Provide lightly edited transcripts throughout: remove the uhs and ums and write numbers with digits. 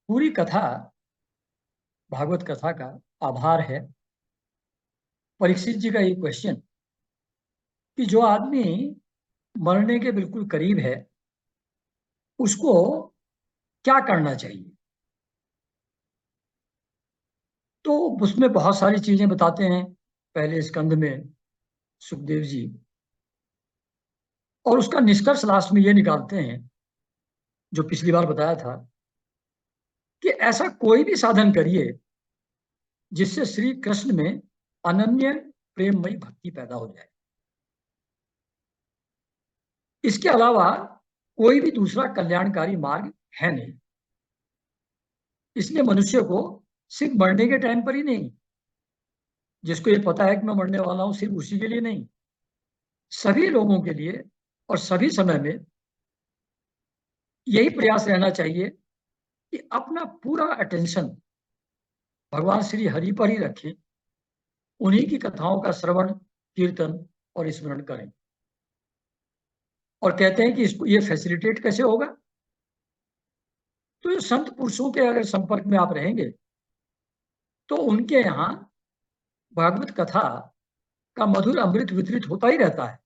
पूरी कथा भागवत कथा का आधार है परीक्षित जी का ये क्वेश्चन कि जो आदमी मरने के बिल्कुल करीब है उसको क्या करना चाहिए। तो उसमें बहुत सारी चीजें बताते हैं पहले स्कंद में सुखदेव जी, और उसका निष्कर्ष लास्ट में ये निकालते हैं जो पिछली बार बताया था कि ऐसा कोई भी साधन करिए जिससे श्री कृष्ण में अनन्य प्रेममयी भक्ति पैदा हो जाए। इसके अलावा कोई भी दूसरा कल्याणकारी मार्ग है नहीं। इसलिए मनुष्य को सिर्फ मरने के टाइम पर ही नहीं, जिसको ये पता है कि मैं मरने वाला हूं, सिर्फ उसी के लिए नहीं, सभी लोगों के लिए और सभी समय में यही प्रयास रहना चाहिए कि अपना पूरा अटेंशन भगवान श्री हरि पर ही रखें, उन्हीं की कथाओं का श्रवण कीर्तन और स्मरण करें। और कहते हैं कि इसको ये फैसिलिटेट कैसे होगा। तो संत पुरुषों के अगर संपर्क में आप रहेंगे तो उनके यहाँ भागवत कथा का मधुर अमृत वितरित होता ही रहता है।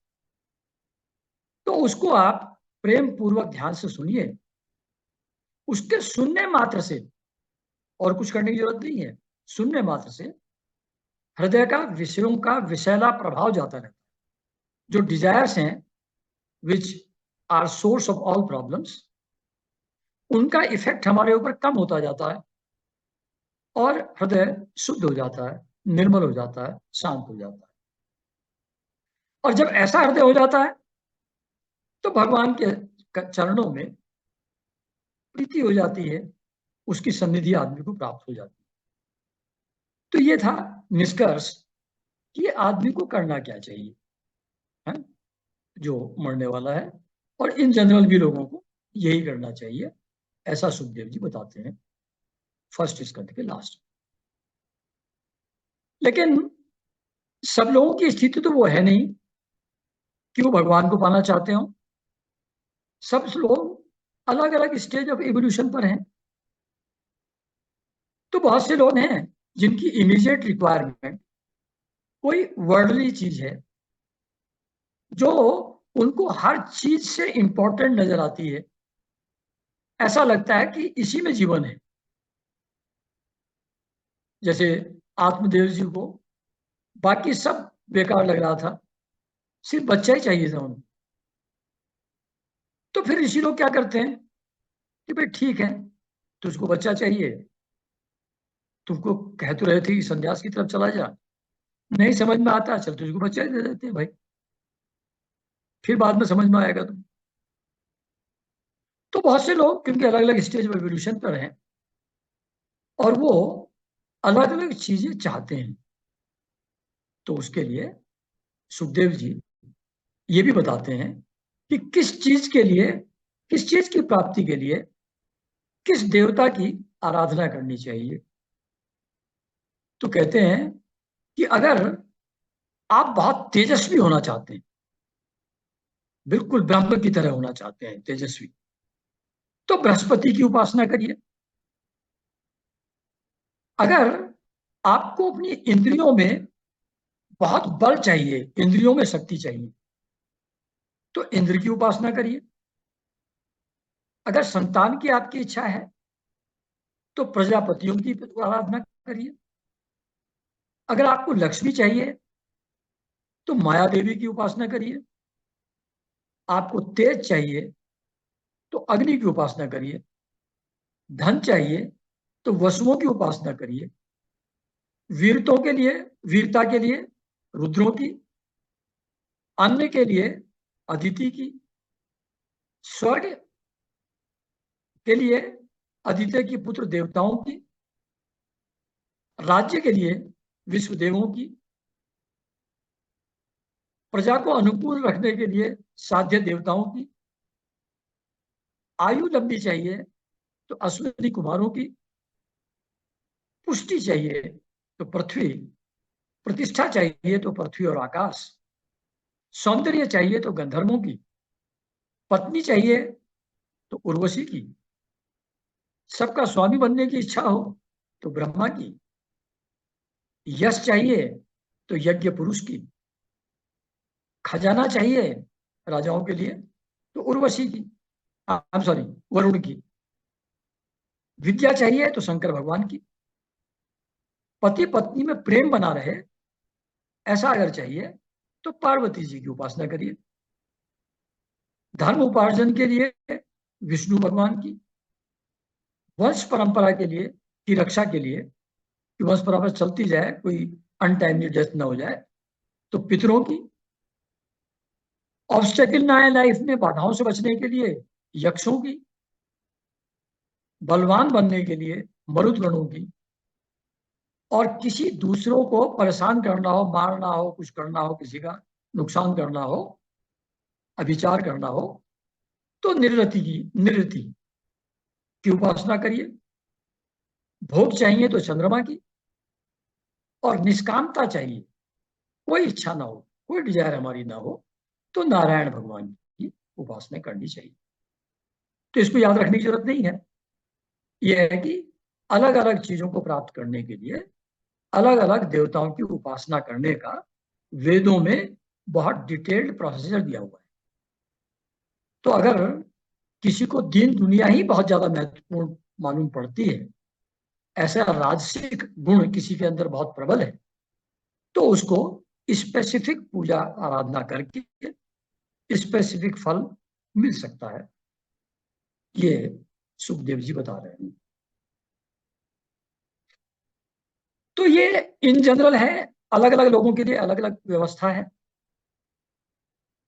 तो उसको आप प्रेम पूर्वक ध्यान से सुनिए। उसके सुनने मात्र से, और कुछ करने की जरूरत नहीं है, सुनने मात्र से हृदय का विषयों का विषैला प्रभाव जाता रहता है। जो डिजायर्स हैं which are source of all problems, उनका इफेक्ट हमारे ऊपर कम होता जाता है और हृदय शुद्ध हो जाता है, निर्मल हो जाता है, शांत हो जाता है। और जब ऐसा हृदय हो जाता है तो भगवान के चरणों में प्रीति हो जाती है, उसकी सन्निधि आदमी को प्राप्त हो जाती है। तो ये था निष्कर्ष कि आदमी को करना क्या चाहिए है जो मरने वाला है, और इन जनरल भी लोगों को यही करना चाहिए, ऐसा सुखदेव जी बताते हैं फर्स्ट स्कंद के लास्ट। लेकिन सब लोगों की स्थिति तो वो है नहीं कि वो भगवान को पाना चाहते हो। सब लोग अलग अलग स्टेज ऑफ इवोल्यूशन पर हैं। तो बहुत से लोग हैं जिनकी इमीडिएट रिक्वायरमेंट कोई वर्ल्डली चीज है जो उनको हर चीज से इंपॉर्टेंट नजर आती है। ऐसा लगता है कि इसी में जीवन है। जैसे आत्मदेव जी को बाकी सब बेकार लग रहा था, सिर्फ बच्चा ही चाहिए था उन्हें। तो फिर ऋषि लोग क्या करते हैं कि भाई ठीक है, तुझको बच्चा चाहिए, तुमको कह तो रहे थे कि संन्यास की तरफ चला जा, नहीं समझ में आता, चल तुझको बच्चा ही दे देते हैं भाई, फिर बाद में समझ में आएगा तुम। तो बहुत से लोग क्योंकि अलग अलग स्टेज ऑफ एवोल्यूशन पर हैं और वो अलग अलग चीजें चाहते हैं, तो उसके लिए सुखदेव जी ये भी बताते हैं कि किस चीज के लिए, किस चीज की प्राप्ति के लिए किस देवता की आराधना करनी चाहिए। तो कहते हैं कि अगर आप बहुत तेजस्वी होना चाहते हैं, बिल्कुल ब्रह्म की तरह होना चाहते हैं तेजस्वी, तो बृहस्पति की उपासना करिए। अगर आपको अपनी इंद्रियों में बहुत बल चाहिए, इंद्रियों में शक्ति चाहिए, तो इंद्र की उपासना करिए। अगर संतान की आपकी इच्छा है तो प्रजापतियों की आराधना करिए। अगर आपको लक्ष्मी चाहिए तो माया देवी की उपासना करिए। आपको तेज चाहिए तो अग्नि की उपासना करिए। धन चाहिए तो वसुओं की उपासना करिए। वीरतों के लिए, वीरता के लिए रुद्रों की, अन्न के लिए अदिति की, स्वर्ग के लिए आदित्य की पुत्र देवताओं की, राज्य के लिए विश्वदेवों की, प्रजा को अनुकूल रखने के लिए साध्य देवताओं की, आयु लंबी चाहिए तो अश्विनी कुमारों की, पुष्टि चाहिए तो पृथ्वी, प्रतिष्ठा चाहिए तो पृथ्वी और आकाश, सौंदर्य चाहिए तो गंधर्वों की, पत्नी चाहिए तो उर्वशी की, सबका स्वामी बनने की इच्छा हो तो ब्रह्मा की, यश चाहिए तो यज्ञ पुरुष की, खजाना चाहिए राजाओं के लिए तो उर्वशी की, आई एम सॉरी, वरुण की, विद्या चाहिए तो शंकर भगवान की, पति पत्नी में प्रेम बना रहे ऐसा अगर चाहिए तो पार्वती जी की उपासना करिए, धर्म उपार्जन के लिए विष्णु भगवान की, वंश परंपरा के लिए की रक्षा के लिए कि वंश परंपरा चलती जाए, कोई अनटाइमली डेथ ना हो जाए तो पितरों की, ऑब्स्टेकल ना आए लाइफ में, बाधाओं से बचने के लिए यक्षों की, बलवान बनने के लिए मरुदगणों की, और किसी दूसरों को परेशान करना हो, मारना हो, कुछ करना हो, किसी का नुकसान करना हो, अभिचार करना हो तो निरृति की उपासना करिए, भोग चाहिए तो चंद्रमा की, और निष्कामता चाहिए, कोई इच्छा ना हो, कोई डिजायर हमारी ना हो तो नारायण भगवान की उपासना करनी चाहिए। तो इसको याद रखने की जरूरत नहीं है। यह है कि अलग अलग चीजों को प्राप्त करने के लिए अलग अलग देवताओं की उपासना करने का वेदों में बहुत डिटेल्ड प्रोसीजर दिया हुआ है। तो अगर किसी को दीन दुनिया ही बहुत ज्यादा महत्वपूर्ण मालूम पड़ती है, ऐसा राजसिक गुण किसी के अंदर बहुत प्रबल है, तो उसको स्पेसिफिक पूजा आराधना करके स्पेसिफिक फल मिल सकता है, ये सुखदेव जी बता रहे हैं। तो ये इन जनरल है, अलग अलग लोगों के लिए अलग अलग व्यवस्था है।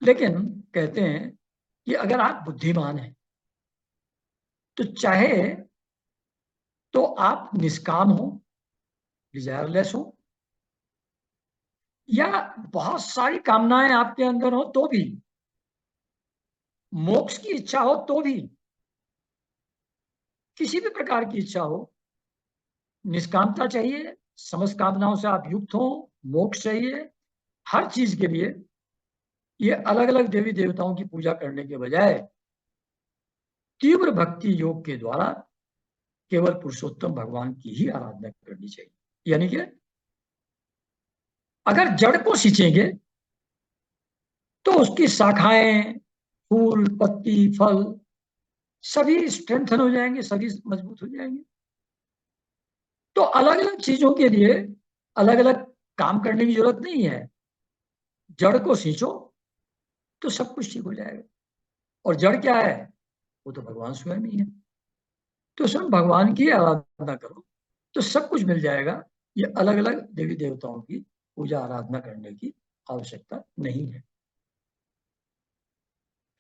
लेकिन कहते हैं कि अगर आप बुद्धिमान हैं तो चाहे तो आप निष्काम हो, डिजायरलेस हो, या बहुत सारी कामनाएं आपके अंदर हो तो भी, मोक्ष की इच्छा हो तो भी, किसी भी प्रकार की इच्छा हो, निष्कामता चाहिए, समस्त कामनाओं से आप युक्त हो, मोक्ष चाहिए, हर चीज के लिए ये अलग अलग देवी देवताओं की पूजा करने के बजाय तीव्र भक्ति योग के द्वारा केवल पुरुषोत्तम भगवान की ही आराधना करनी चाहिए। यानी कि अगर जड़ को सींचेंगे तो उसकी शाखाएं, फूल, पत्ती, फल सभी स्ट्रेंथन हो जाएंगे, सभी मजबूत हो जाएंगे। तो अलग अलग चीजों के लिए अलग अलग काम करने की जरूरत नहीं है। जड़ को सींचो तो सब कुछ ठीक हो जाएगा। और जड़ क्या है? वो तो भगवान स्वयं ही है। तो स्वयं भगवान की आराधना करो तो सब कुछ मिल जाएगा। ये अलग अलग देवी देवताओं की पूजा आराधना करने की आवश्यकता नहीं है।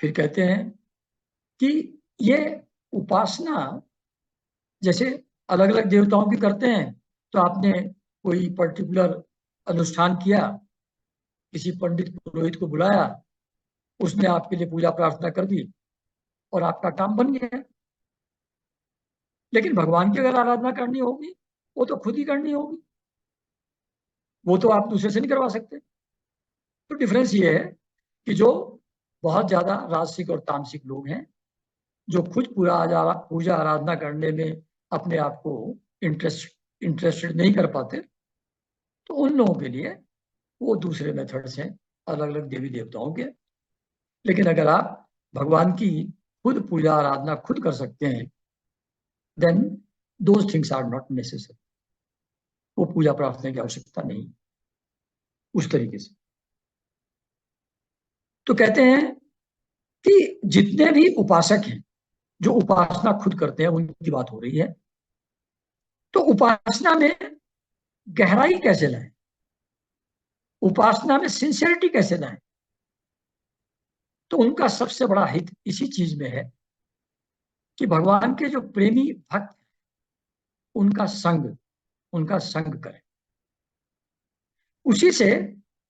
फिर कहते हैं कि ये उपासना जैसे अलग अलग देवताओं की करते हैं, तो आपने कोई पर्टिकुलर अनुष्ठान किया, किसी पंडित पुरोहित को बुलाया, उसने आपके लिए पूजा प्रार्थना कर दी और आपका काम बन गया। लेकिन भगवान की अगर आराधना करनी होगी वो तो खुद ही करनी होगी, वो तो आप दूसरे से नहीं करवा सकते। तो डिफरेंस ये है कि जो बहुत ज्यादा राजसिक और तामसिक लोग हैं, जो खुद पूजा आराधना करने में अपने आप को इंटरेस्टेड नहीं कर पाते, तो उन लोगों के लिए वो दूसरे मेथड्स हैं अलग अलग देवी देवताओं के। लेकिन अगर आप भगवान की खुद पूजा आराधना खुद कर सकते हैं, then those things are not necessary. वो पूजा प्रार्थना की आवश्यकता नहीं उस तरीके से। तो कहते हैं कि जितने भी उपासक हैं जो उपासना खुद करते हैं उनकी बात हो रही है, तो उपासना में गहराई कैसे लाएं, उपासना में सिंसियरिटी कैसे लाएं, तो उनका सबसे बड़ा हित इसी चीज में है कि भगवान के जो प्रेमी भक्त उनका संग करें। उसी से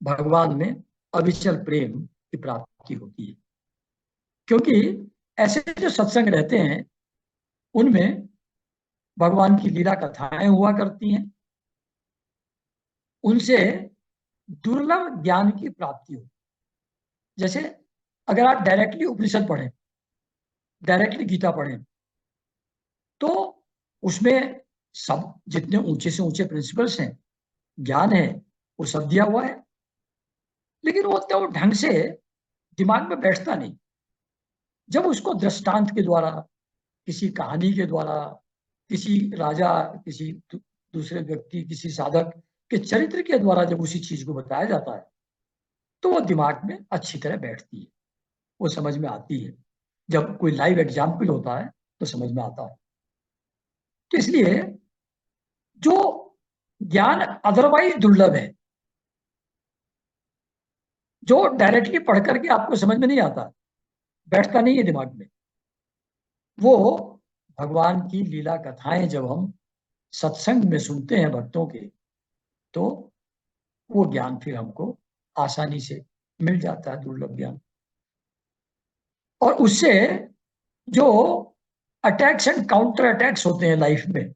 भगवान में अविचल प्रेम की प्राप्ति होती है। क्योंकि ऐसे जो सत्संग रहते हैं उनमें भगवान की लीला कथाएं हुआ करती हैं, उनसे दुर्लभ ज्ञान की प्राप्ति हो। जैसे अगर आप डायरेक्टली उपनिषद पढ़ें, डायरेक्टली गीता पढ़ें, तो उसमें सब जितने ऊंचे से ऊंचे प्रिंसिपल्स हैं, ज्ञान है, वो सब दिया हुआ है, लेकिन वो तो ढंग से दिमाग में बैठता नहीं। जब उसको दृष्टांत के द्वारा, किसी कहानी के द्वारा, किसी राजा, किसी दूसरे व्यक्ति, किसी साधक के चरित्र के द्वारा जब उसी चीज को बताया जाता है, तो वो दिमाग में अच्छी तरह बैठती है, वो समझ में आती है। जब कोई लाइव एग्जाम्पल होता है तो समझ में आता है। तो इसलिए जो ज्ञान अदरवाइज दुर्लभ है, जो डायरेक्टली पढ़ करके आपको समझ में नहीं आता, बैठता नहीं है दिमाग में, वो भगवान की लीला कथाएं जब हम सत्संग में सुनते हैं भक्तों के, तो वो ज्ञान फिर हमको आसानी से मिल जाता है, दुर्लभ ज्ञान। और उससे जो अटैक्स एंड काउंटर अटैक्स होते हैं लाइफ में,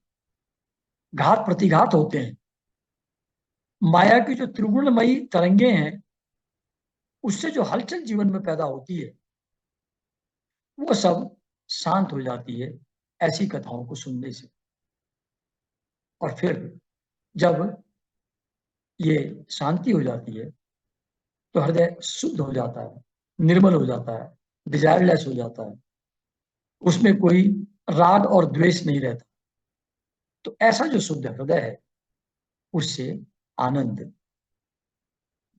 घात प्रतिघात होते हैं, माया की जो त्रिगुणमयी तरंगे हैं, उससे जो हलचल जीवन में पैदा होती है, वो सब शांत हो जाती है ऐसी कथाओं को सुनने से। और फिर जब ये शांति हो जाती है तो हृदय शुद्ध हो जाता है, निर्मल हो जाता है, डिजायरलेस हो जाता है, उसमें कोई राग और द्वेष नहीं रहता। तो ऐसा जो शुद्ध हृदय है, उससे आनंद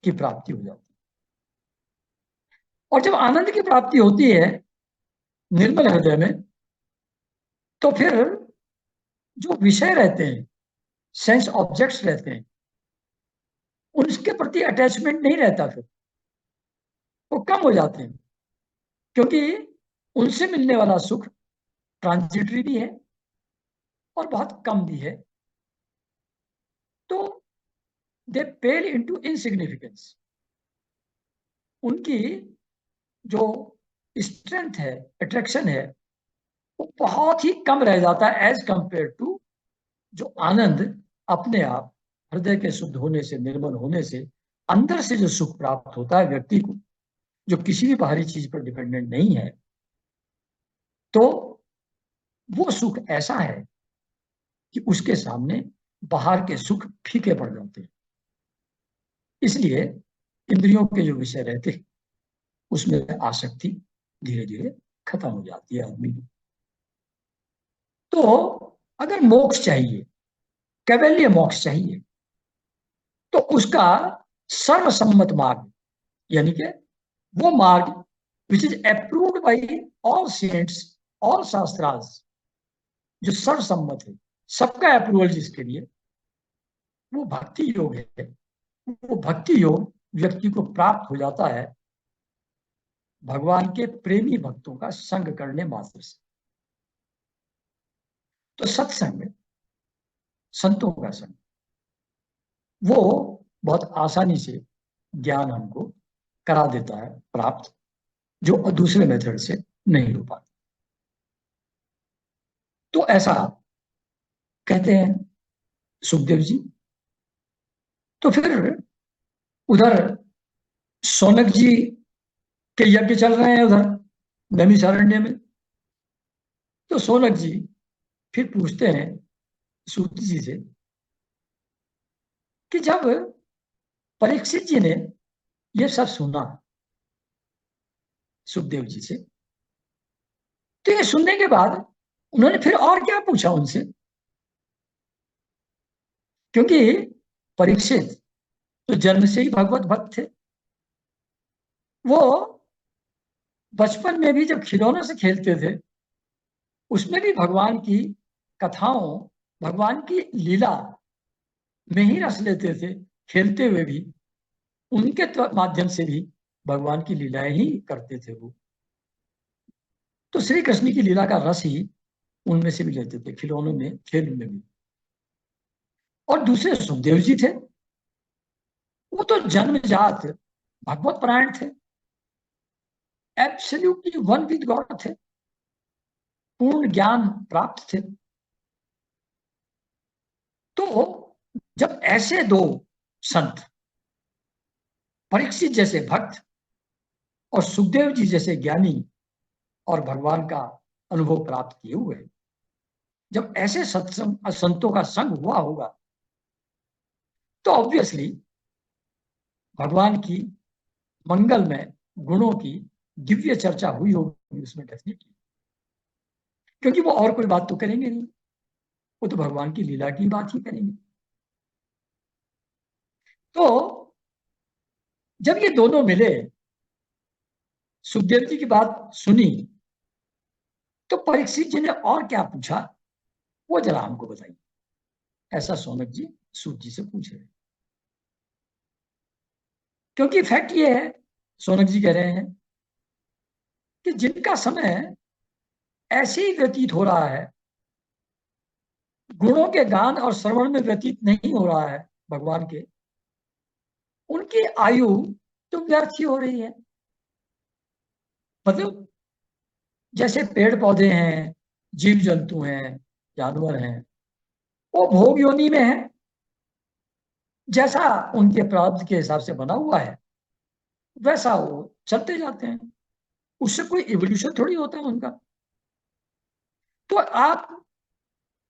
की प्राप्ति हो जाती है। और जब आनंद की प्राप्ति होती है निर्मल हृदय में, तो फिर जो विषय रहते हैं, सेंस ऑब्जेक्ट्स रहते हैं, उनके प्रति अटैचमेंट नहीं रहता, फिर वो कम हो जाते हैं, क्योंकि उनसे मिलने वाला सुख ट्रांजिटरी भी है और बहुत कम भी है। तो दे पेल इनटू इनसिग्निफिकेंस। उनकी जो स्ट्रेंथ है, अट्रैक्शन है, वो बहुत ही कम रह जाता है एज कंपेयर टू जो आनंद अपने आप हृदय के शुद्ध होने से, निर्मल होने से, अंदर से जो सुख प्राप्त होता है व्यक्ति को, जो किसी भी बाहरी चीज पर डिपेंडेंट नहीं है। तो वो सुख ऐसा है कि उसके सामने बाहर के सुख फीके पड़ जाते हैं। इसलिए इंद्रियों के जो विषय रहते हैं, उसमें आसक्ति धीरे धीरे खत्म हो जाती है आदमी की। तो अगर मोक्ष चाहिए, कैवल्य मोक्ष चाहिए, तो उसका सर्वसम्मत मार्ग, यानी कि वो मार्ग which is approved by all saints, all shastras, जो सर्वसम्मत है, सबका अप्रूवल जिसके लिए, वो भक्ति योग है। वो भक्ति योग व्यक्ति को प्राप्त हो जाता है भगवान के प्रेमी भक्तों का संग करने मात्र से। तो सत्संग में संतों का संग, वो बहुत आसानी से ज्ञान हमको करा देता है प्राप्त, जो दूसरे मेथड से नहीं हो पाता। तो ऐसा कहते हैं सुखदेव जी। तो फिर उधर शौनक जी के यज्ञ चल रहे हैं उधर नैमिषारण्य में। तो शौनक जी फिर पूछते हैं सूत जी से कि जब परीक्षित जी ने यह सब सुना सुखदेव जी से, तो ये सुनने के बाद उन्होंने फिर और क्या पूछा उनसे, क्योंकि परीक्षित तो जन्म से ही भगवत भक्त थे। वो बचपन में भी जब खिलौनों से खेलते थे, उसमें भी भगवान की कथाओं, भगवान की लीला में ही रस लेते थे। खेलते हुए भी उनके माध्यम से भी भगवान की लीलाएं ही करते थे वो। तो श्री कृष्ण की लीला का रस ही उनमें से भी लेते थे, खिलौनों में, खेल में भी। और दूसरे सुखदेव जी थे, वो तो जन्मजात भगवत परायण थे, एब्सोल्युटली वन विद गॉड थे, पूर्ण ज्ञान प्राप्त थे। तो जब ऐसे दो संत, परीक्षित जैसे भक्त और सुखदेव जी जैसे ज्ञानी और भगवान का अनुभव प्राप्त किए हुए, जब ऐसे सत्संग संतों का संग हुआ होगा तो ऑब्वियसली भगवान की मंगलमय गुणों की दिव्य चर्चा हुई होगी उसमें डेफिनेटली, क्योंकि वो और कोई बात तो करेंगे नहीं, वो तो भगवान की लीला की बात ही करेंगे। तो जब ये दोनों मिले, सुखदेव जी की बात सुनी, तो परीक्षित जी ने और क्या पूछा वो जरा हमको बताइए। ऐसा सौनक जी सूत जी से पूछ रहे, क्योंकि फैक्ट ये है, सौनक जी कह रहे हैं कि जिनका समय ऐसे ही व्यतीत हो रहा है, गुणों के गान और श्रवण में व्यतीत नहीं हो रहा है भगवान के, उनकी आयु तो व्यर्थ ही हो रही है। मतलब जैसे पेड़ पौधे हैं, जीव जंतु हैं, जानवर हैं, वो भोग योनि में है, जैसा उनके प्रारब्ध के हिसाब से बना हुआ है वैसा वो चलते जाते हैं, उससे कोई इवोल्यूशन थोड़ी होता है उनका। तो आप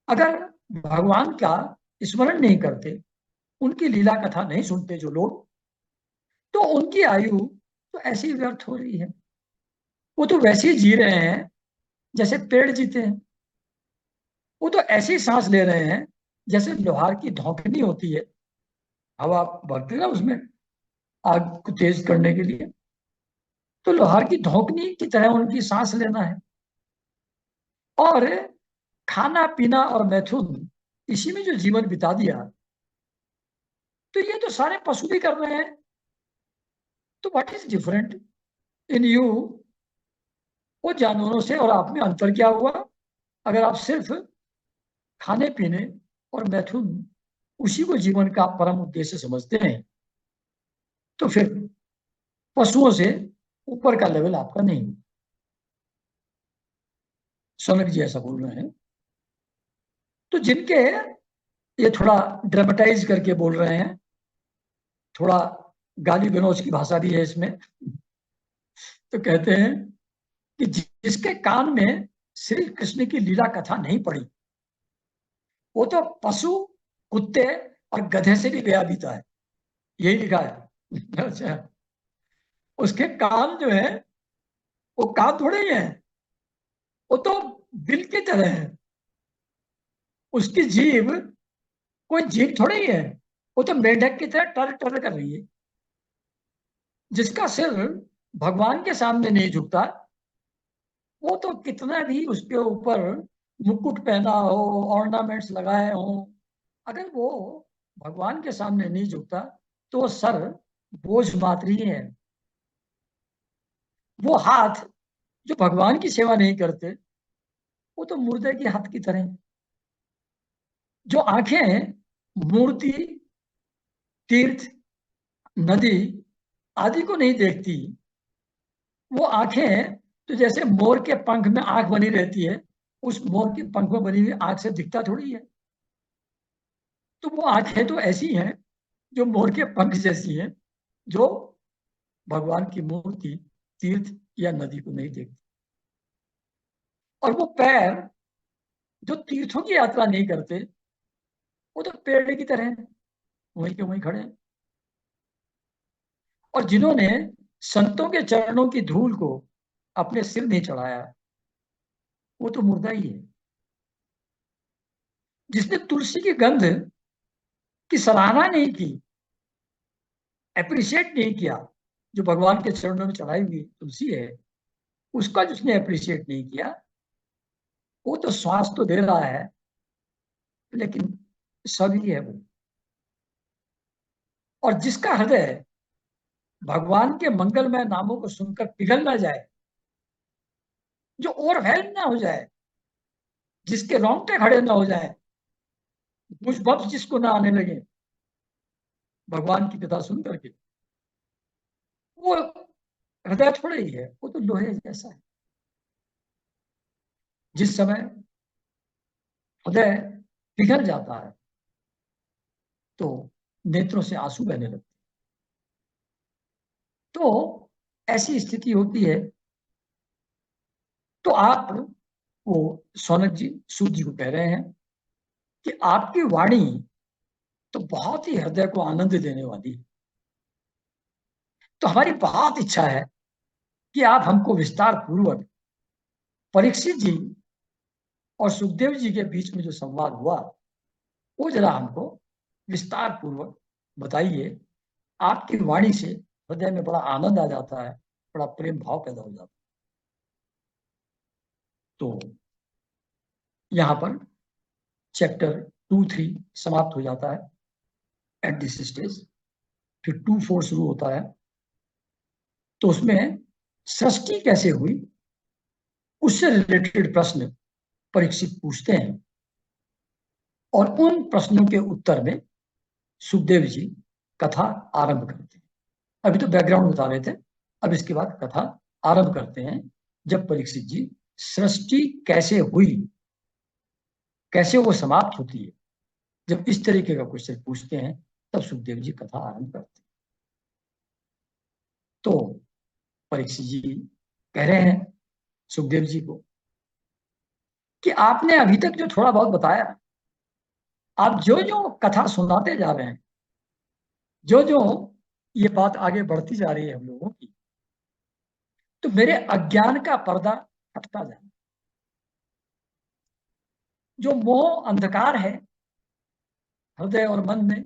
अगर भगवान का स्मरण नहीं करते, उनकी लीला कथा नहीं सुनते जो लोग, तो उनकी आयु तो ऐसी ही व्यर्थ हो रही है। वो तो वैसे ही जी रहे हैं जैसे पेड़ जीते हैं, वो तो ऐसी सांस ले रहे हैं जैसे लोहार की धौंकनी होती है, हवा भरते ना उसमें आग को तेज करने के लिए, तो लोहार की धौंकनी की तरह उनकी सांस लेना है। और खाना पीना और मैथुन, इसी में जो जीवन बिता दिया, तो ये तो सारे पशु भी कर रहे हैं। तो what is different in you, वो जानवरों से और आप में अंतर क्या हुआ? अगर आप सिर्फ खाने पीने और मैथुन उसी को जीवन का परम उद्देश्य समझते हैं, तो फिर पशुओं से ऊपर का लेवल आपका नहीं। सौनक जी ऐसा बोल रहे हैं। तो जिनके, ये थोड़ा ड्रामेटाइज करके बोल रहे हैं, थोड़ा गाली गलौज की भाषा भी है इसमें, तो कहते हैं कि जिसके कान में श्री कृष्ण की लीला कथा नहीं पड़ी, वो तो पशु, कुत्ते और गधे से भी गया बीता है, यही लिखा है। अच्छा, उसके कान जो है वो कान थोड़े ही है, वो तो दिल की तरह है। उसकी जीभ कोई जीभ थोड़ी ही है, वो तो मेंढक की तरह टर टर कर रही है। जिसका सिर भगवान के सामने नहीं झुकता, वो तो कितना भी उसके ऊपर मुकुट पहना हो, ऑर्नामेंट्स लगाए हो, अगर वो भगवान के सामने नहीं झुकता तो वो सर बोझ मात्र ही है। वो हाथ जो भगवान की सेवा नहीं करते, वो तो मुर्दे के हाथ की तरह हैं। जो आंखें मूर्ति, तीर्थ, नदी आदि को नहीं देखती, वो आंखें तो जैसे मोर के पंख में आंख बनी रहती है, उस मोर के पंख में बनी हुई आंख से दिखता थोड़ी है। तो वो आंखें तो ऐसी हैं जो मोर के पंख जैसी हैं, जो भगवान की मूर्ति, तीर्थ या नदी को नहीं देखती। और वो पैर जो तीर्थों की यात्रा नहीं करते, वो तो पेड़ की तरह हैं, वहीं के वहीं खड़े हैं। और जिन्होंने संतों के चरणों की धूल को अपने सिर नहीं चढ़ाया, वो तो मुर्दा ही है। जिसने तुलसी की गंध की सराहना नहीं की, अप्रिशिएट नहीं किया, जो भगवान के चरणों में चढ़ाई हुई तुलसी है, उसका जिसने अप्रिशिएट नहीं किया, वो तो श्वास तो दे रहा है लेकिन सभी है वो। और जिसका हृदय भगवान के मंगलमय नामों को सुनकर पिघल ना जाए, जो ओवरवेल्म ना हो जाए, जिसके रोंगटे खड़े ना हो जाए, गूज़बम्प्स जिसको ना आने लगे भगवान की कथा सुन करके, वो हृदय थोड़ा ही है, वो तो लोहे जैसा है। जिस समय हृदय पिघल जाता है तो नेत्रों से आंसू बहने लगते। तो ऐसी स्थिति होती है। तो आप वो सौनक जी सूत जी को कह रहे हैं कि आपकी वाणी तो बहुत ही हृदय को आनंद देने वाली है, तो हमारी बहुत इच्छा है कि आप हमको विस्तार पूर्वक परीक्षित जी और सुखदेव जी के बीच में जो संवाद हुआ वो जरा हमको विस्तार पूर्वक बताइए। आपकी वाणी से हृदय में बड़ा आनंद आ जाता है, बड़ा प्रेम भाव पैदा हो जाता है। तो यहाँ पर चैप्टर 2-3 समाप्त हो जाता है एट दिस स्टेज। फिर 2-4 शुरू होता है। तो उसमें सृष्टि कैसे हुई उससे रिलेटेड प्रश्न परीक्षित पूछते हैं और उन प्रश्नों के उत्तर में सुखदेव जी कथा आरंभ करते हैं। अभी तो बैकग्राउंड बता रहे थे, अब इसके बाद कथा आरंभ करते हैं। जब परीक्षित जी सृष्टि कैसे हुई, कैसे वो समाप्त होती है, जब इस तरीके का क्वेश्चन पूछते हैं तब सुखदेव जी कथा आरंभ करते हैं। तो परीक्षित जी कह रहे हैं सुखदेव जी को कि आपने अभी तक जो थोड़ा बहुत बताया, आप जो जो कथा सुनाते जा रहे हैं, जो जो ये बात आगे बढ़ती जा रही है हम लोगों की, तो मेरे अज्ञान का पर्दा हटता जा रहा है। जो मोह अंधकार है हृदय और मन में,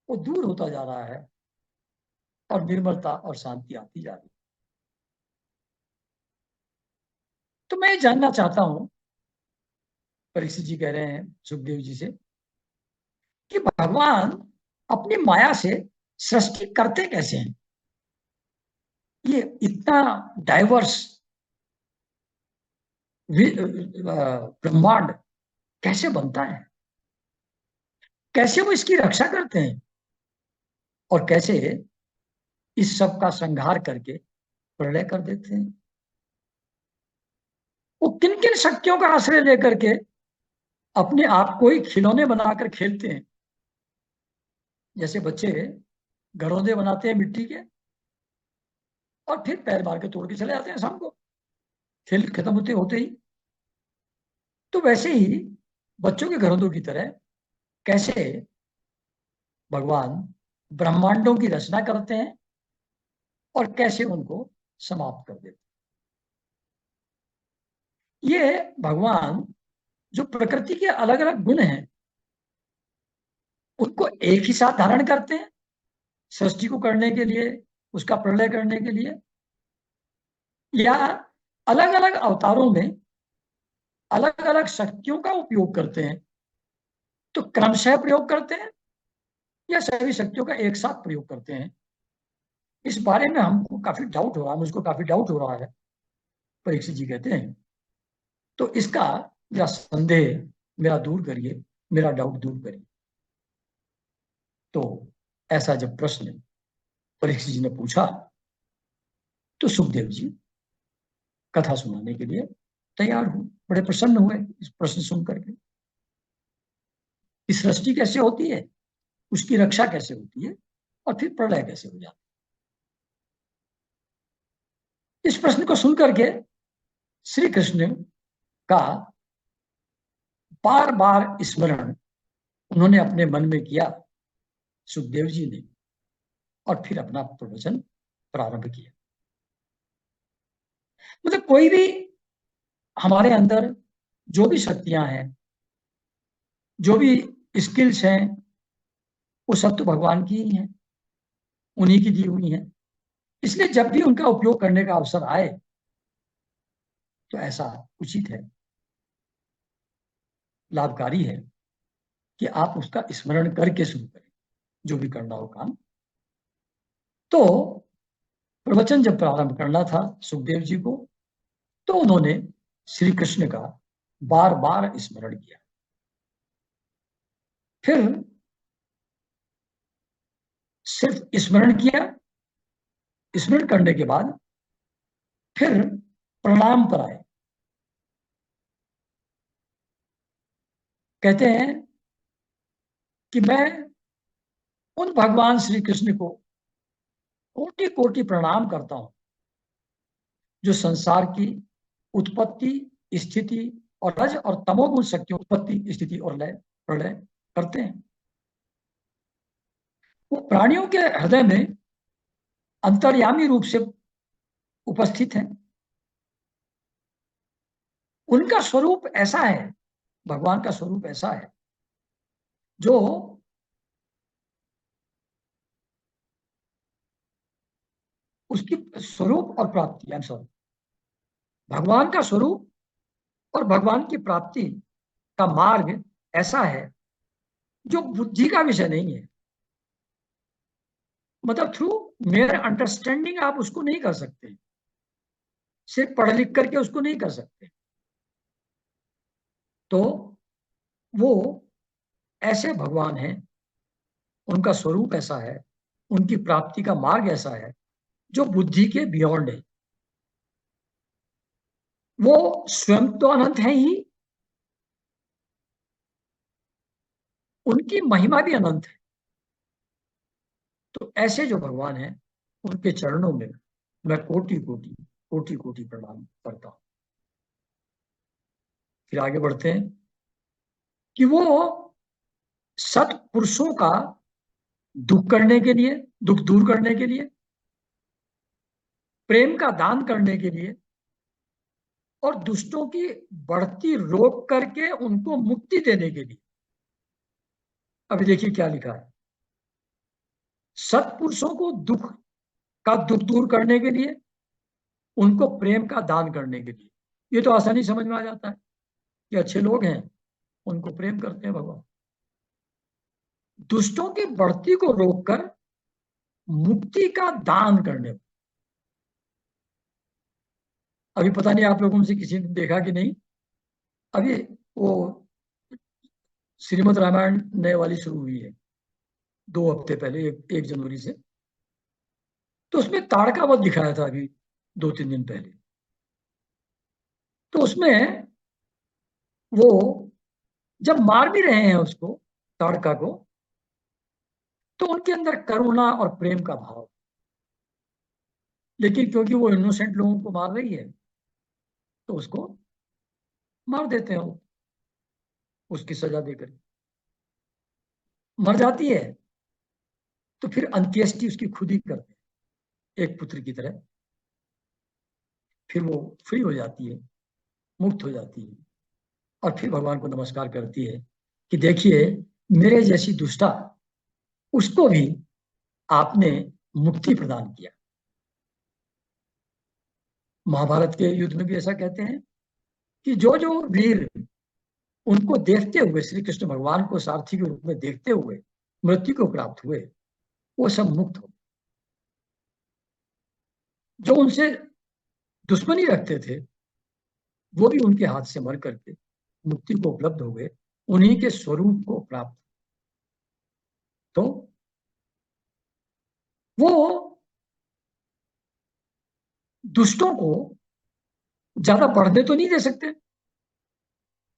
वो दूर होता जा रहा है और निर्मलता और शांति आती जा रही है। तो मैं जानना चाहता हूं, परीक्षित जी कह रहे हैं सुखदेव जी से, कि भगवान अपनी माया से सृष्टि करते कैसे हैं? ये इतना डाइवर्स ब्रह्मांड कैसे बनता है? कैसे वो इसकी रक्षा करते हैं और कैसे इस सब का संहार करके प्रलय कर देते हैं? वो किन किन शक्तियों का आश्रय लेकर के अपने आप को ही खिलौने बनाकर खेलते हैं? जैसे बच्चे घरौंदे बनाते हैं मिट्टी के और फिर पैर मार के तोड़ के चले जाते हैं शाम को, खेल खत्म होते होते ही। तो वैसे ही बच्चों के घरौंदों की तरह कैसे भगवान ब्रह्मांडों की रचना करते हैं और कैसे उनको समाप्त कर देते हैं। ये भगवान जो प्रकृति के अलग अलग गुण हैं उनको एक ही साथ धारण करते हैं सृष्टि को करने के लिए, उसका प्रलय करने के लिए, या अलग अलग अवतारों में अलग अलग शक्तियों का उपयोग करते हैं। तो क्रमशः प्रयोग करते हैं या सभी शक्तियों का एक साथ प्रयोग करते हैं? इस बारे में हमको काफी डाउट हो रहा है, मुझको काफी डाउट हो रहा है। परीक्षित जी कहते हैं तो इसका या संदेह मेरा दूर करिए, मेरा डाउट दूर करिए। तो ऐसा जब प्रश्न परीक्षित जी ने पूछा तो सुखदेव जी कथा सुनाने के लिए तैयार हुए, बड़े प्रसन्न हुए इस प्रश्न सुन करके। इस सृष्टि कैसे होती है, उसकी रक्षा कैसे होती है और फिर प्रलय कैसे हो जाता है, इस प्रश्न को सुन करके श्री कृष्ण का बार बार स्मरण उन्होंने अपने मन में किया, सुखदेव जी ने, और फिर अपना प्रवचन प्रारंभ किया। मतलब कोई भी हमारे अंदर जो भी शक्तियां हैं, जो भी स्किल्स हैं, वो सब तो भगवान की ही हैं, उन्हीं की दी हुई हैं। इसलिए जब भी उनका उपयोग करने का अवसर आए तो ऐसा उचित है, लाभकारी है कि आप उसका स्मरण करके शुरू करें जो भी करना हो काम। तो प्रवचन जब प्रारंभ करना था सुखदेव जी को, तो उन्होंने श्री कृष्ण का बार बार स्मरण किया। फिर सिर्फ स्मरण किया, स्मरण करने के बाद फिर प्रणाम पर आए। कहते हैं कि मैं उन भगवान श्री कृष्ण को कोटि कोटि प्रणाम करता हूं जो संसार की उत्पत्ति स्थिति और रज और तमोगुण शक्ति उत्पत्ति, स्थिति और लय प्रलय करते हैं। वो प्राणियों के हृदय में अंतर्यामी रूप से उपस्थित है। उनका स्वरूप ऐसा है, भगवान का स्वरूप ऐसा है जो उसकी स्वरूप और प्राप्ति, आई एम सॉरी, भगवान का स्वरूप और भगवान की प्राप्ति का मार्ग ऐसा है जो बुद्धि का विषय नहीं है। मतलब थ्रू मेयर अंडरस्टैंडिंग आप उसको नहीं कर सकते, सिर्फ पढ़ लिख करके उसको नहीं कर सकते। तो वो ऐसे भगवान हैं, उनका स्वरूप ऐसा है, उनकी प्राप्ति का मार्ग ऐसा है जो बुद्धि के बियॉन्ड है। वो स्वयं तो अनंत है ही, उनकी महिमा भी अनंत है। तो ऐसे जो भगवान हैं उनके चरणों में मैं कोटि कोटि कोटि कोटि प्रणाम करता हूं। फिर आगे बढ़ते हैं कि वो सत्पुरुषों का दुख करने के लिए, दुख दूर करने के लिए, प्रेम का दान करने के लिए और दुष्टों की बढ़ती रोक करके उनको मुक्ति देने के लिए। अभी देखिए क्या लिखा है, सत्पुरुषों को दुख दूर करने के लिए, उनको प्रेम का दान करने के लिए। ये तो आसानी समझ में आ जाता है कि अच्छे लोग हैं, उनको प्रेम करते हैं भगवान। दुष्टों की बढ़ती को रोककर मुक्ति का दान करने। अभी पता नहीं आप लोगों में से किसी ने देखा कि नहीं, अभी वो श्रीमद् रामायण नए वाली शुरू हुई है 2 हफ्ते पहले, 1 जनवरी से। तो उसमें ताड़का वध दिखाया था अभी 2-3 दिन पहले। तो उसमें वो जब मार भी रहे हैं उसको, ताड़का को, तो उनके अंदर करुणा और प्रेम का भाव, लेकिन क्योंकि वो इनोसेंट लोगों को मार रही है तो उसको मार देते हैं, वो उसकी सजा देकर मर जाती है। तो फिर अंत्येष्टि उसकी खुद ही करते हैं एक पुत्र की तरह। फिर वो फ्री हो जाती है, मुक्त हो जाती है और फिर भगवान को नमस्कार करती है कि देखिए मेरे जैसी दुष्टा, उसको भी आपने मुक्ति प्रदान किया। महाभारत के युद्ध में भी ऐसा कहते हैं कि जो जो वीर उनको देखते हुए, श्री कृष्ण भगवान को सारथी के रूप में देखते हुए मृत्यु को प्राप्त हुए, वो सब मुक्त हो। जो उनसे दुश्मनी रखते थे वो भी उनके हाथ से मर करके मुक्ति को उपलब्ध हो गए, उन्हीं के स्वरूप को प्राप्त। तो वो दुष्टों को ज्यादा बढ़ने तो नहीं दे सकते,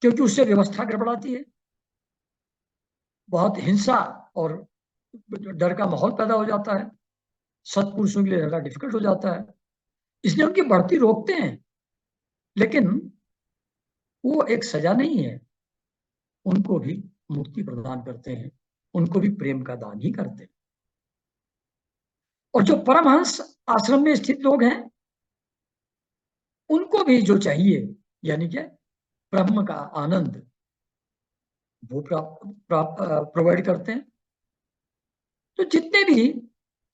क्योंकि उससे व्यवस्था गड़बड़ाती है, बहुत हिंसा और डर का माहौल पैदा हो जाता है, सत्पुरुषों के लिए ज्यादा डिफिकल्ट हो जाता है। इसलिए उनकी बढ़ती रोकते हैं, लेकिन वो एक सजा नहीं है, उनको भी मुक्ति प्रदान करते हैं, उनको भी प्रेम का दान ही करते हैं। और जो परमहंस आश्रम में स्थित लोग हैं उनको भी जो चाहिए, यानी कि ब्रह्म का आनंद, वो प्रोवाइड करते हैं। तो जितने भी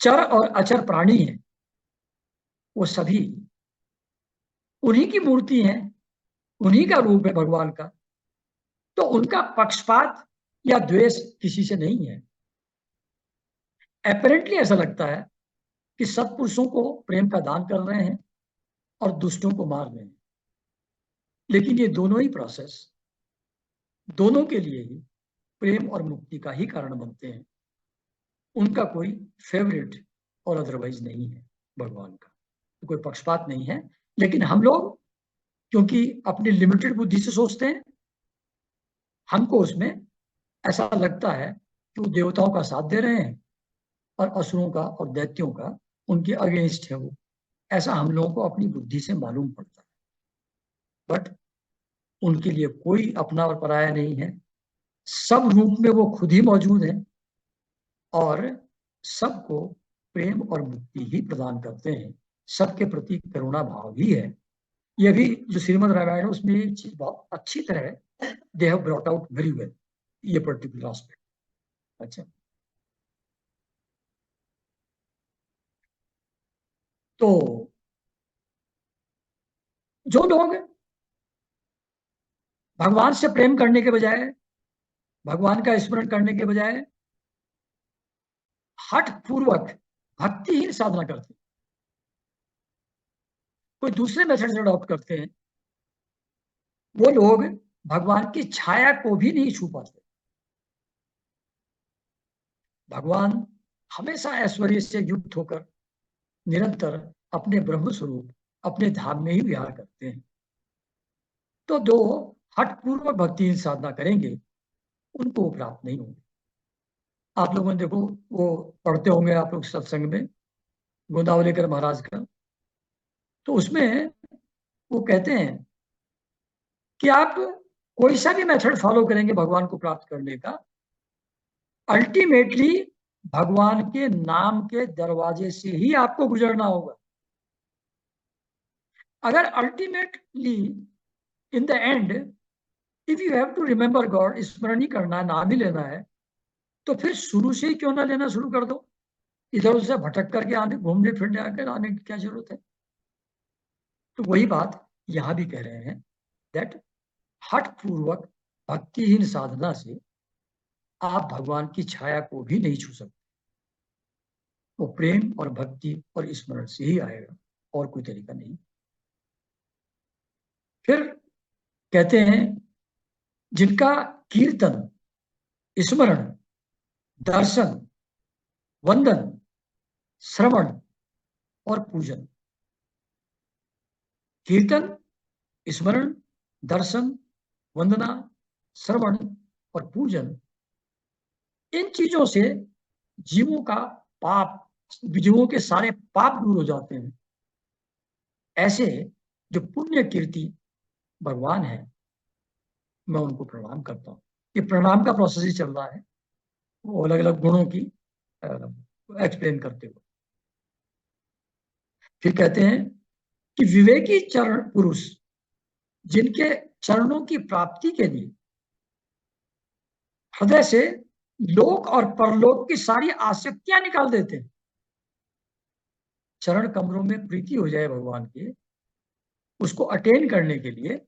चर और अचर प्राणी हैं वो सभी उन्हीं की मूर्ति हैं, उन्हीं का रूप है भगवान का। तो उनका पक्षपात या द्वेष किसी से नहीं है। अपेरेंटली ऐसा लगता है कि सत्पुरुषों को प्रेम का दान कर रहे हैं और दुष्टों को मार रहे हैं, लेकिन ये दोनों ही प्रोसेस दोनों के लिए ही प्रेम और मुक्ति का ही कारण बनते हैं। उनका कोई फेवरेट और अदरवाइज नहीं है भगवान का, तो कोई पक्षपात नहीं है। लेकिन हम लोग क्योंकि अपनी लिमिटेड बुद्धि से सोचते हैं, हमको उसमें ऐसा लगता है कि वो देवताओं का साथ दे रहे हैं और असुरों का और दैत्यों का उनके अगेंस्ट है वो, ऐसा हम लोगों को अपनी बुद्धि से मालूम पड़ता है। बट उनके लिए कोई अपना और पराया नहीं है, सब रूप में वो खुद ही मौजूद है और सबको प्रेम और मुक्ति ही प्रदान करते हैं, सबके प्रति करुणा भाव ही है। ये भी जो श्रीमद् रामायण है उसमें ये चीज बहुत अच्छी तरह they have brought out very well, ये पर्टिकुलर एस्पेक्ट। अच्छा, तो जो लोग भगवान से प्रेम करने के बजाय, भगवान का स्मरण करने के बजाय हठ पूर्वक भक्तिहीन साधना करते हैं, कोई दूसरे मेथड अडॉप्ट करते हैं, वो लोग भगवान की छाया को भी नहीं छू पाते। भगवान हमेशा ऐश्वर्य से युक्त होकर निरंतर अपने ब्रह्म स्वरूप अपने धाम में ही विहार करते हैं। तो जो हठ पूर्वक भक्ति साधना करेंगे उनको प्राप्त नहीं होंगे। आप लोगों ने देखो, वो पढ़ते होंगे आप लोग सत्संग में गोंदावलेकर महाराज का, तो उसमें वो कहते हैं कि आप कोई सा भी मेथड फॉलो करेंगे भगवान को प्राप्त करने का, अल्टीमेटली भगवान के नाम के दरवाजे से ही आपको गुजरना होगा। अगर ultimately in the end if you have to remember God, स्मरण ही करना है, नाम ही लेना है, तो फिर शुरू से ही क्यों ना लेना शुरू कर दो, इधर उधर भटक करके आने, घूमने फिरने आकर आने की क्या जरूरत है। तो वही बात यहां भी कह रहे हैं दैट हठ पूर्वक भक्तिहीन साधना से आप भगवान की छाया को भी नहीं छू सकते, वो प्रेम और भक्ति और स्मरण से ही आएगा, और कोई तरीका नहीं। फिर कहते हैं जिनका कीर्तन, स्मरण, दर्शन, वंदन, श्रवण और पूजन, कीर्तन, स्मरण, दर्शन, वंदना, श्रवण और पूजन, इन चीजों से जीवों का पाप, जीवों के सारे पाप दूर हो जाते हैं। ऐसे जो पुण्य कीर्ति भगवान है, मैं उनको प्रणाम करता हूँ। ये प्रणाम का प्रोसेस ही चल रहा है, वो अलग अलग गुणों की एक्सप्लेन करते हुए। फिर कहते हैं कि विवेकी चरण पुरुष जिनके चरणों की प्राप्ति के लिए हृदय से लोक और परलोक की सारी आसक्तियां निकाल देते हैं, चरण कमरों में प्रीति हो जाए भगवान की, उसको अटेन करने के लिए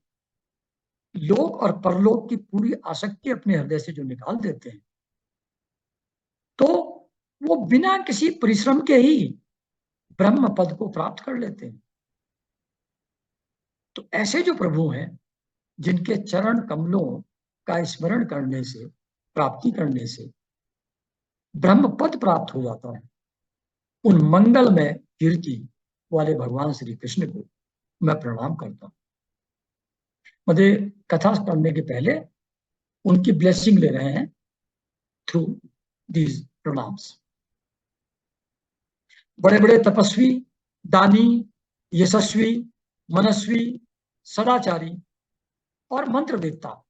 लोक और परलोक की पूरी आसक्ति अपने हृदय से जो निकाल देते हैं, तो वो बिना किसी परिश्रम के ही ब्रह्म पद को प्राप्त कर लेते हैं। तो ऐसे जो प्रभु हैं जिनके चरण कमलों का स्मरण करने से, प्राप्ति करने से ब्रह्म पद प्राप्त हो जाता है, उन मंगलमय कीर्ति वाले भगवान श्री कृष्ण को मैं प्रणाम करता हूं। मुझे कथा पढ़ने के पहले उनकी ब्लेसिंग ले रहे हैं थ्रू दीज प्रणाम्स। बड़े बड़े तपस्वी, दानी, यशस्वी, मनस्वी, सदाचारी और मंत्र वेत्ता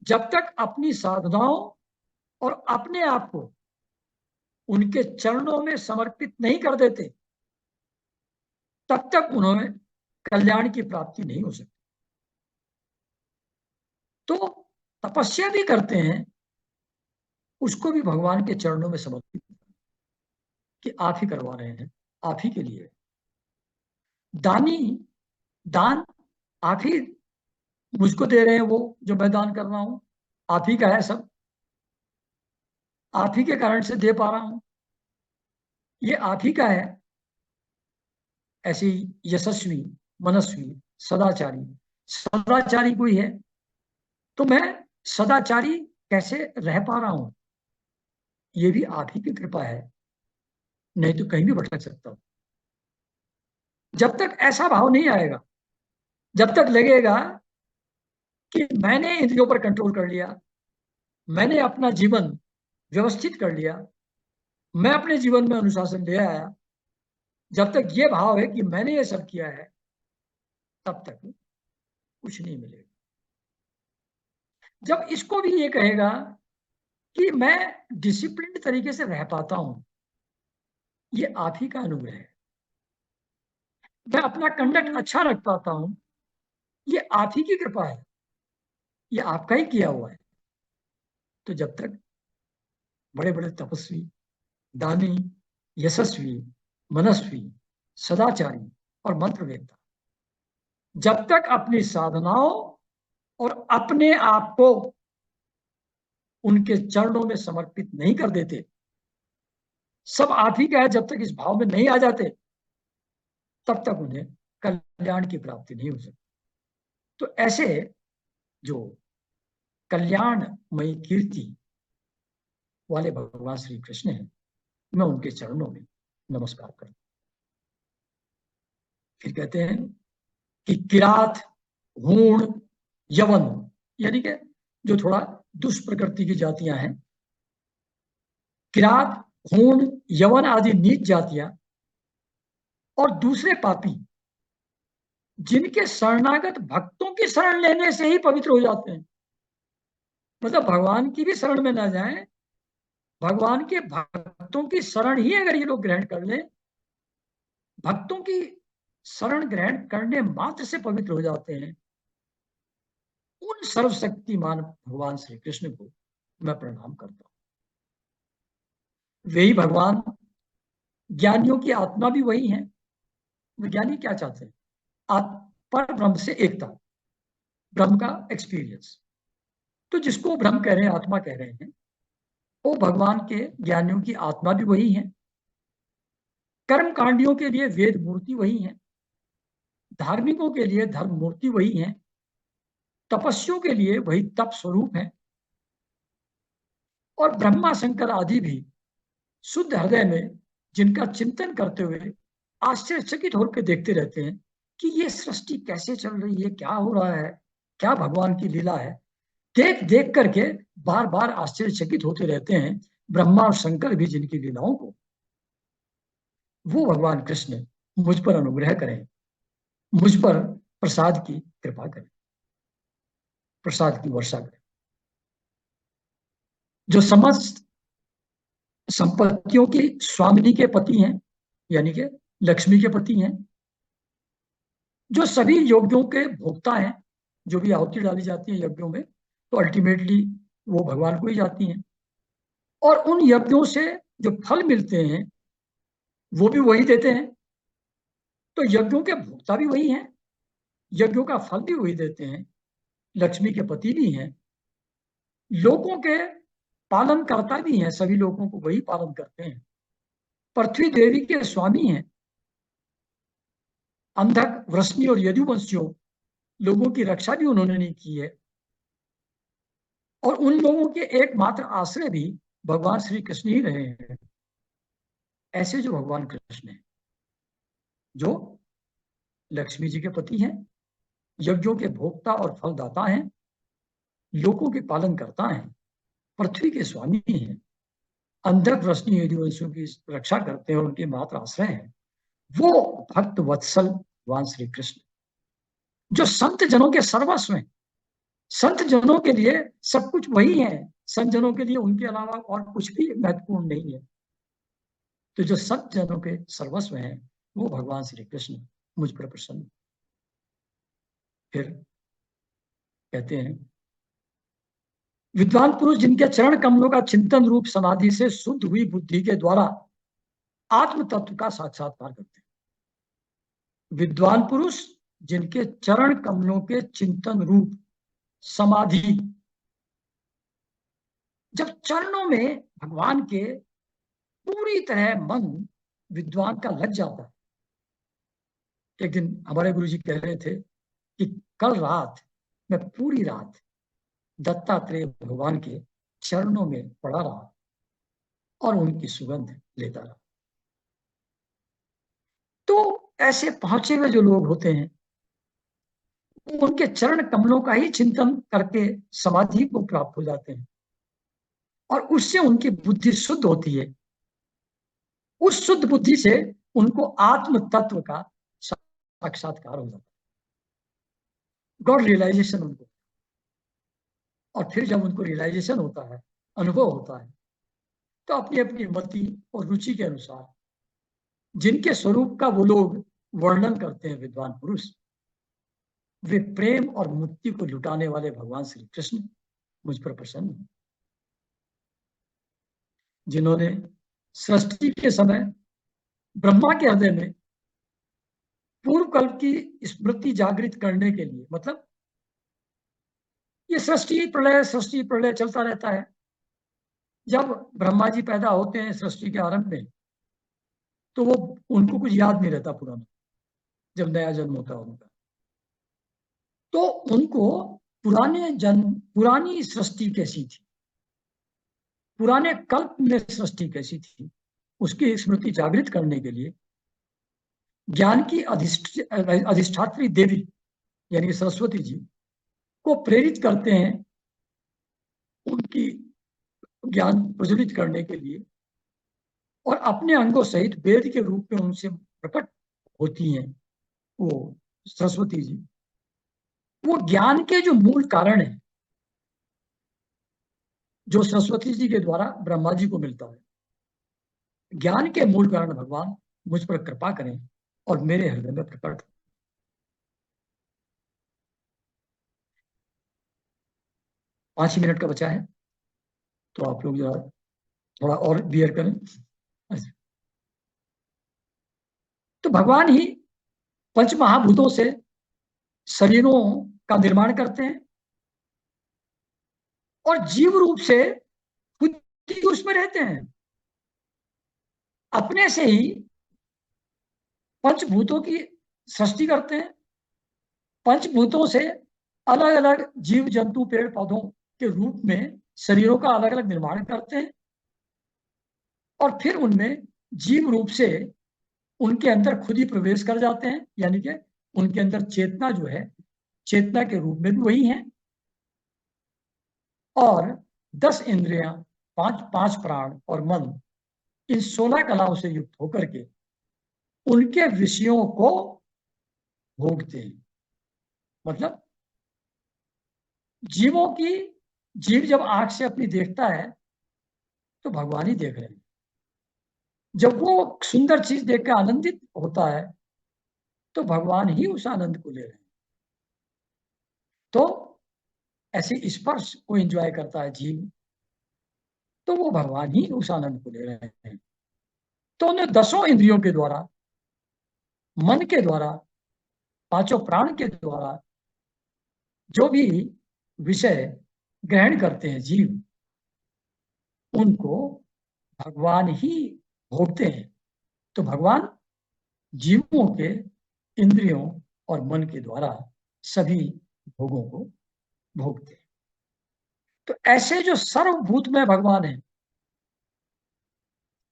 जब तक अपनी साधनाओं और अपने आप को उनके चरणों में समर्पित नहीं कर देते, तब तक उन्हें कल्याण की प्राप्ति नहीं हो सकती। तो तपस्या भी करते हैं, उसको भी भगवान के चरणों में समर्पित कि आप ही करवा रहे हैं, आप ही के लिए। दानी, दान आप ही मुझको दे रहे हैं, वो जो मैं दान कर रहा हूं आप ही का है, सब आप ही के कारण से दे पा रहा हूं, ये आप ही का है। ऐसे यशस्वी, मनस्वी, सदाचारी, सदाचारी कोई है तो मैं सदाचारी कैसे रह पा रहा हूं, ये भी आप ही की कृपा है, नहीं तो कहीं भी भटक सकता हूं। जब तक ऐसा भाव नहीं आएगा, जब तक लगेगा कि मैंने इंद्रियों पर कंट्रोल कर लिया, मैंने अपना जीवन व्यवस्थित कर लिया, मैं अपने जीवन में अनुशासन ले आया, जब तक ये भाव है कि मैंने ये सब किया है, तब तक कुछ नहीं मिलेगा। जब इसको भी ये कहेगा कि मैं डिसिप्लिन तरीके से रह पाता हूं, ये आप ही का अनुग्रह है। मैं अपना कंडक्ट अच्छा रख पाता हूं, ये आप ही की कृपा है, ये आपका ही किया हुआ है। तो जब तक बड़े बड़े तपस्वी, दानी, यशस्वी, मनस्वी, सदाचारी और मंत्रवेत्ता जब तक अपनी साधनाओं और अपने आप को उनके चरणों में समर्पित नहीं कर देते, सब आप ही का है, जब तक इस भाव में नहीं आ जाते, तब तक उन्हें कल्याण की प्राप्ति नहीं हो सकती। तो ऐसे जो कल्याणमयी कीर्ति वाले भगवान श्री कृष्ण हैं, मैं उनके चरणों में नमस्कार करता हूं। फिर कहते हैं कि किरात, हूण, यवन, यानी कि जो थोड़ा दुष्प्रकृति की जातियां हैं, किरात, हूण, यवन आदि नीच जातियां और दूसरे पापी, जिनके शरणागत भक्तों की शरण लेने से ही पवित्र हो जाते हैं। मतलब भगवान की भी शरण में ना जाएं, भगवान के भक्तों की शरण ही अगर ये लोग ग्रहण कर लें, भक्तों की शरण ग्रहण करने मात्र से पवित्र हो जाते हैं। उन सर्वशक्तिमान भगवान श्री कृष्ण को मैं प्रणाम करता हूं। वही भगवान, ज्ञानियों की आत्मा भी वही है। ज्ञानी क्या चाहते हैं? पर ब्रह्म से एकता, ब्रह्म का एक्सपीरियंस। तो जिसको ब्रह्म कह रहे हैं, आत्मा कह रहे हैं, वो भगवान के ज्ञानियों की आत्मा भी वही है। कर्म कांडियों के लिए वेद मूर्ति वही है, धार्मिकों के लिए धर्म मूर्ति वही है, तपस्वियों के लिए वही तप स्वरूप है। और ब्रह्मा शंकर आदि भी शुद्ध हृदय में जिनका चिंतन करते हुए आश्चर्यचकित होकर देखते रहते हैं कि ये सृष्टि कैसे चल रही है, क्या हो रहा है, क्या भगवान की लीला है, देख देख करके बार बार आश्चर्यचकित होते रहते हैं। ब्रह्मा और शंकर भी जिनकी लीलाओं को, वो भगवान कृष्ण मुझ पर अनुग्रह करें, मुझ पर प्रसाद की कृपा करें, प्रसाद की वर्षा करें। जो समस्त संपत्तियों की स्वामिनी के पति हैं, यानी कि लक्ष्मी के पति हैं, जो सभी यज्ञों के भोक्ता हैं, जो भी आहुति डाली जाती है यज्ञों में, तो अल्टीमेटली वो भगवान को ही जाती हैं। और उन यज्ञों से जो फल मिलते हैं वो भी वही देते हैं। तो यज्ञों के भोक्ता भी वही हैं, यज्ञों का फल भी वही देते हैं, लक्ष्मी के पति भी हैं, लोगों के पालन करता भी हैं, सभी लोगों को वही पालन करते हैं, पृथ्वी देवी के स्वामी हैं। अंधक, वृष्णि और यदुवंशियों लोगों की रक्षा भी उन्होंने नहीं की है। और उन लोगों के एकमात्र आश्रय भी भगवान श्री कृष्ण ही रहे हैं। ऐसे जो भगवान कृष्ण हैं, जो लक्ष्मी जी के पति हैं, यज्ञों के भोक्ता और फलदाता हैं, लोगों के पालन करता हैं, पृथ्वी के स्वामी हैं, अंधक, वृष्णि, यदुवंशियों की रक्षा करते हैं और उनके मात्र आश्रय हैं, वो भक्त वत्सल भगवान श्री कृष्ण, जो संत जनों के सर्वस्व हैं। संत जनों के लिए सब कुछ वही है, संत जनों के लिए उनके अलावा और कुछ भी महत्वपूर्ण नहीं है। तो जो संत जनों के सर्वस्व हैं, वो भगवान श्री कृष्ण मुझ पर प्रसन्न। फिर कहते हैं, विद्वान पुरुष जिनके चरण कमलों का चिंतन रूप समाधि से शुद्ध हुई बुद्धि के द्वारा आत्म तत्व का साक्षात्कार करते हैं। विद्वान पुरुष जिनके चरण कमलों के चिंतन रूप समाधि, जब चरणों में भगवान के पूरी तरह मन विद्वान का लग जाता है। एक दिन हमारे गुरुजी कह रहे थे कि कल रात मैं पूरी रात दत्तात्रेय भगवान के चरणों में पड़ा रहा और उनकी सुगंध लेता रहा। तो ऐसे पहुंचे हुए जो लोग होते हैं, उनके चरण कमलों का ही चिंतन करके समाधि को प्राप्त हो जाते हैं और उससे उनकी बुद्धि शुद्ध होती है। उस शुद्ध बुद्धि से उनको आत्म तत्व का साक्षात्कार हो जाता है, गॉड रियलाइजेशन उनको। और फिर जब उनको रियलाइजेशन होता है, अनुभव होता है, तो अपनी अपनी मति और रुचि के अनुसार जिनके स्वरूप का वो लोग वर्णन करते हैं विद्वान पुरुष, वे प्रेम और मुक्ति को लुटाने वाले भगवान श्री कृष्ण मुझ पर प्रसन्न हैं, जिन्होंने सृष्टि के समय ब्रह्मा के हृदय में पूर्व कल्प की स्मृति जागृत करने के लिए, मतलब ये सृष्टि प्रलय चलता रहता है। जब ब्रह्मा जी पैदा होते हैं सृष्टि के आरंभ में, तो वो उनको कुछ याद नहीं रहता पुराना, जब नया जन्म होता है उनका, तो उनको पुरानी सृष्टि कैसी थी, पुराने कल्प में सृष्टि कैसी थी, उसकी स्मृति जागृत करने के लिए ज्ञान की अधिष्ठात्री देवी यानी सरस्वती जी को प्रेरित करते हैं, उनकी ज्ञान प्रज्वलित करने के लिए, और अपने अंगों सहित वेद के रूप में उनसे प्रकट होती हैं वो सरस्वती जी। वो ज्ञान के जो मूल कारण है, जो सरस्वती जी के द्वारा ब्रह्मा जी को मिलता है, ज्ञान के मूल कारण भगवान मुझ पर कृपा करें और मेरे हृदय में प्रकट। 5 ही मिनट का बचा है, तो आप लोग जरा थोड़ा और बियर करें। अच्छा। तो भगवान ही पंच महाभूतों से शरीरों का निर्माण करते हैं और जीव रूप से खुद ही उसमें रहते हैं, अपने से ही पंचभूतों की सृष्टि करते हैं, पंचभूतों से अलग अलग जीव जंतु पेड़ पौधों के रूप में शरीरों का अलग अलग निर्माण करते हैं, और फिर उनमें जीव रूप से उनके अंदर खुद ही प्रवेश कर जाते हैं, यानी कि उनके अंदर चेतना जो है, चेतना के रूप में भी वही है, और 10 इंद्रियां, पांच पांच प्राण और मन, इन 16 कलाओं से युक्त होकर के उनके विषयों को भोगते हैं। मतलब जीव जब आंख से अपनी देखता है तो भगवान ही देख रहे हैं, जब वो सुंदर चीज देख कर आनंदित होता है तो भगवान ही उस आनंद को ले रहे हैं। तो ऐसे स्पर्श को एंजॉय करता है जीव, तो वो भगवान ही उस आनंद को ले रहे हैं। तो उन्हें 10 इंद्रियों के द्वारा, मन के द्वारा, पांचों प्राण के द्वारा जो भी विषय ग्रहण करते हैं जीव, उनको भगवान ही भोगते हैं। तो भगवान जीवों के इंद्रियों और मन के द्वारा सभी भोगों को भोगते हैं। तो ऐसे जो सर्वभूत में भगवान है,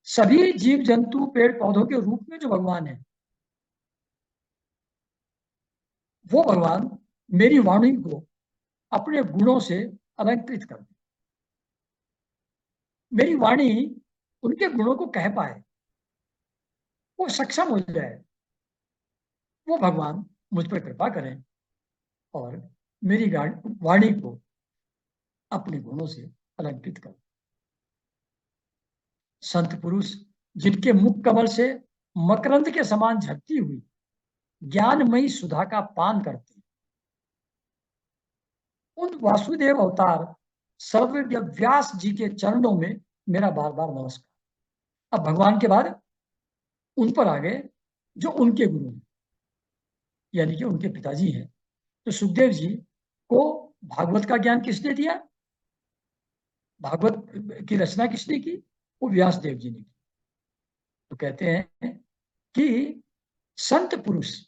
सभी जीव जंतु पेड़ पौधों के रूप में जो भगवान है, वो भगवान मेरी वाणी को अपने गुणों से अलंकृत कर दे, मेरी वाणी उनके गुणों को कह पाए, वो सक्षम हो जाए, वो भगवान मुझ पर कृपा करें और मेरी वाणी को अपने गुणों से अलंकृत करें। संत पुरुष जिनके मुख कमल से मकरंद के समान झरती हुई ज्ञानमयी सुधा का पान करते हैं, उन वासुदेव अवतार सर्वज्ञ व्यास जी के चरणों में मेरा बार बार नमस्कार। अब भगवान के बाद उन पर आ गए जो उनके गुरु हैं, यानी कि उनके पिताजी हैं। तो सुखदेव जी को भागवत का ज्ञान किसने दिया, भागवत की रचना किसने की, वो व्यास देव जी ने की। तो कहते हैं कि संत पुरुष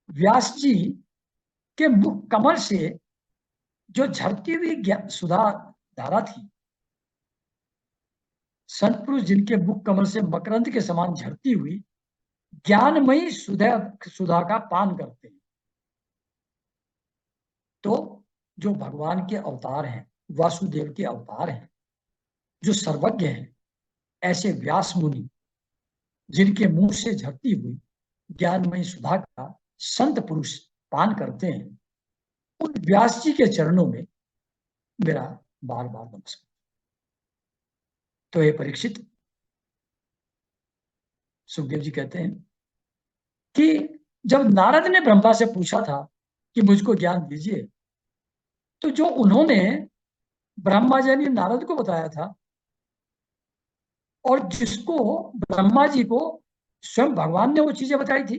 व्यास जी के मुख कमल से जो झरती हुई सुधा धारा थी, संत पुरुष जिनके मुख कमल से मकरंद के समान झरती हुई ज्ञानमयी सुधा का पान करते हैं। तो जो भगवान के अवतार हैं, वासुदेव के अवतार हैं, जो सर्वज्ञ हैं, ऐसे व्यास मुनि जिनके मुंह से झरती हुई ज्ञानमयी सुधा का संत पुरुष पान करते हैं, उन व्यास जी के चरणों में मेरा बार बार नमस्कार। तो ये परीक्षित, सुखदेव जी कहते हैं कि जब नारद ने ब्रह्मा से पूछा था कि मुझको ज्ञान दीजिए, तो जो उन्होंने ब्रह्मा जी ने नारद को बताया था, और जिसको ब्रह्मा जी को स्वयं भगवान ने वो चीजें बताई थी,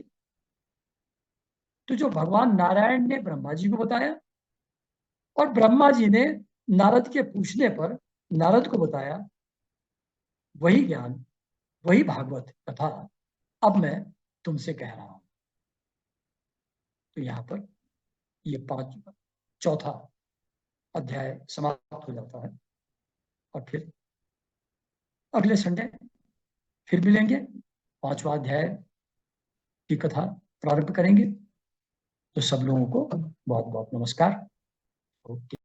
तो जो भगवान नारायण ने ब्रह्मा जी को बताया और ब्रह्मा जी ने नारद के पूछने पर नारद को बताया, वही ज्ञान, वही भागवत कथा अब मैं तुमसे कह रहा हूं। तो यहां पर ये चौथा अध्याय समाप्त हो जाता है, और फिर अगले संडे फिर मिलेंगे, पांचवा अध्याय की कथा प्रारंभ करेंगे। तो सब लोगों को बहुत बहुत नमस्कार। ओके।